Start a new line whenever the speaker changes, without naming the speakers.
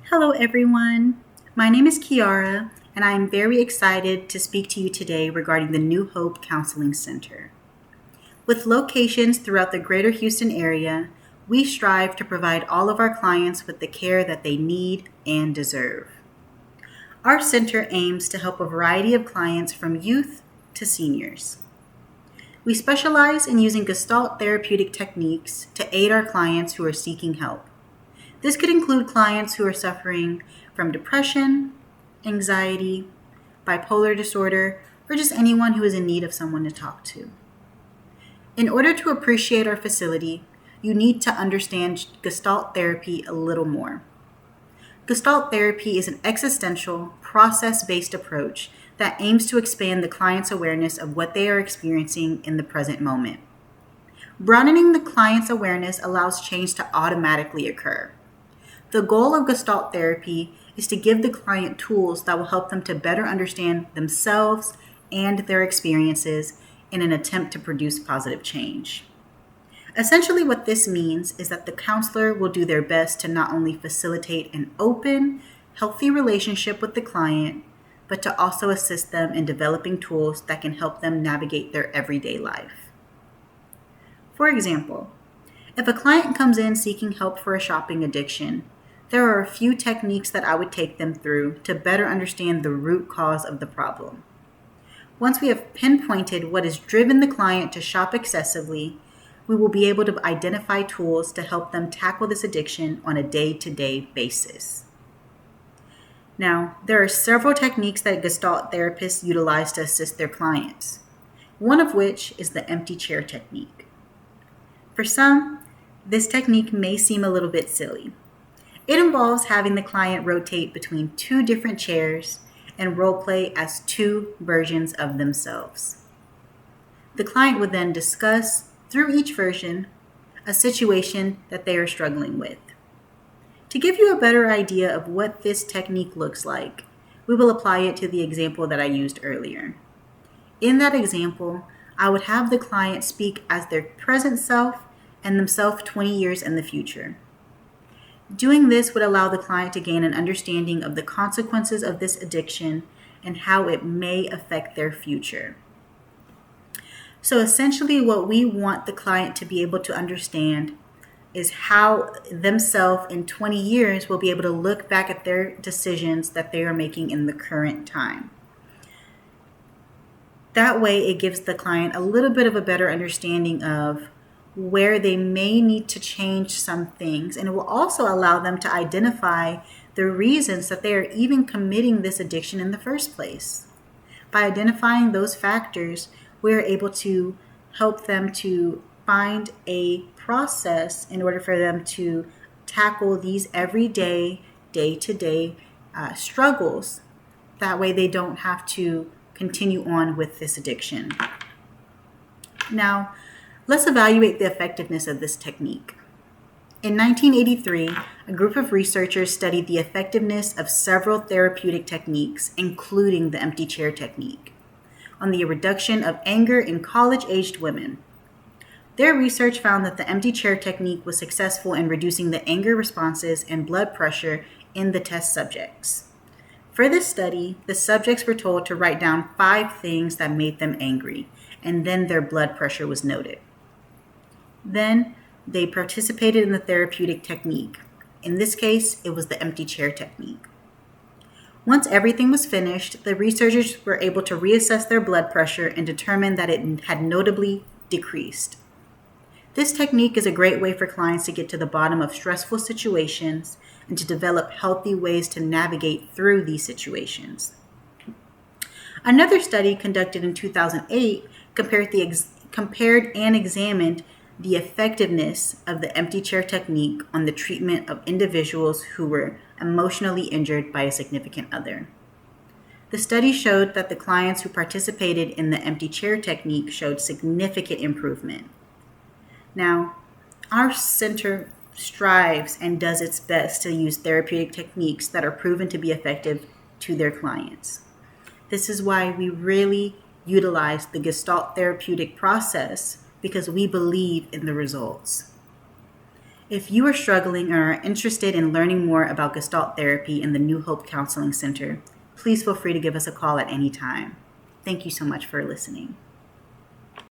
Hello, everyone. My name is Kiara, and I am very excited to speak to you today regarding the New Hope Counseling Center. With locations throughout the greater Houston area, we strive to provide all of our clients with the care that they need and deserve. Our center aims to help a variety of clients from youth to seniors. We specialize in using Gestalt therapeutic techniques to aid our clients who are seeking help. This could include clients who are suffering from depression, anxiety, bipolar disorder, or just anyone who is in need of someone to talk to. In order to appreciate our facility, you need to understand Gestalt therapy a little more. Gestalt therapy is an existential, process-based approach that aims to expand the client's awareness of what they are experiencing in the present moment. Broadening the client's awareness allows change to automatically occur. The goal of Gestalt therapy is to give the client tools that will help them to better understand themselves and their experiences in an attempt to produce positive change. Essentially, what this means is that the counselor will do their best to not only facilitate an open, healthy relationship with the client, but to also assist them in developing tools that can help them navigate their everyday life. For example, if a client comes in seeking help for a shopping addiction, there are a few techniques that I would take them through to better understand the root cause of the problem. Once we have pinpointed what has driven the client to shop excessively, we will be able to identify tools to help them tackle this addiction on a day-to-day basis. Now, there are several techniques that Gestalt therapists utilize to assist their clients, one of which is the empty chair technique. For some, this technique may seem a little bit silly. It involves having the client rotate between two different chairs and role play as two versions of themselves. The client would then discuss, through each version, a situation that they are struggling with. To give you a better idea of what this technique looks like, we will apply it to the example that I used earlier. In that example, I would have the client speak as their present self and themselves 20 years in the future. Doing this would allow the client to gain an understanding of the consequences of this addiction and how it may affect their future. So essentially, what we want the client to be able to understand is how themselves in 20 years will be able to look back at their decisions that they are making in the current time. That way, it gives the client a little bit of a better understanding of where they may need to change some things, and it will also allow them to identify the reasons that they are even committing this addiction in the first place. By identifying those factors, we're able to help them to find a process in order for them to tackle these everyday, day-to-day struggles. That way they don't have to continue on with this addiction. Now, let's evaluate the effectiveness of this technique. In 1983, a group of researchers studied the effectiveness of several therapeutic techniques, including the empty chair technique, on the reduction of anger in college-aged women. Their research found that the empty chair technique was successful in reducing the anger responses and blood pressure in the test subjects. For this study, the subjects were told to write down 5 things that made them angry, and then their blood pressure was noted. Then they participated in the therapeutic technique. In this case, it was the empty chair technique. Once everything was finished, the researchers were able to reassess their blood pressure and determine that it had notably decreased. This technique is a great way for clients to get to the bottom of stressful situations and to develop healthy ways to navigate through these situations. Another study conducted in 2008 compared and examined the effectiveness of the empty chair technique on the treatment of individuals who were emotionally injured by a significant other. The study showed that the clients who participated in the empty chair technique showed significant improvement. Now, our center strives and does its best to use therapeutic techniques that are proven to be effective to their clients. This is why we really utilize the Gestalt therapeutic process, because we believe in the results. If you are struggling and are interested in learning more about Gestalt therapy in the New Hope Counseling Center, please feel free to give us a call at any time. Thank you so much for listening.